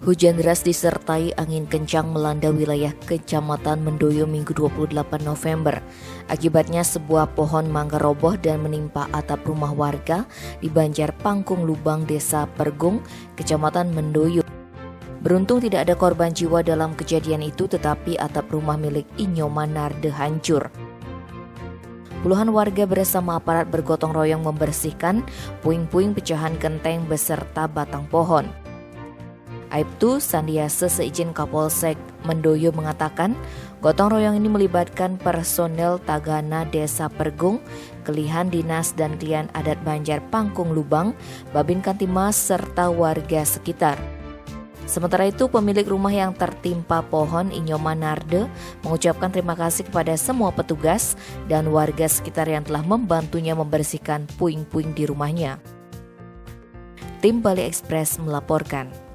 Hujan deras disertai angin kencang melanda wilayah Kecamatan Mendoyo Minggu 28 November. Akibatnya sebuah pohon mangga roboh dan menimpa atap rumah warga di Banjar Pangkung Lubang, Desa Pergung, Kecamatan Mendoyo. Beruntung tidak ada korban jiwa dalam kejadian itu, tetapi atap rumah milik Inyo Manarde hancur. Puluhan warga bersama aparat bergotong royong membersihkan puing-puing pecahan genteng beserta batang pohon. Aibtu Sandiase seizin Kapolsek Mendoyo mengatakan, gotong royong ini melibatkan personel Tagana Desa Pergung, Kelihan Dinas dan Klien Adat Banjar Pangkung Lubang, Babin Kantimas serta warga sekitar. Sementara itu, pemilik rumah yang tertimpa pohon, Inyo Manarde, mengucapkan terima kasih kepada semua petugas dan warga sekitar yang telah membantunya membersihkan puing-puing di rumahnya. Tim Bali Express melaporkan.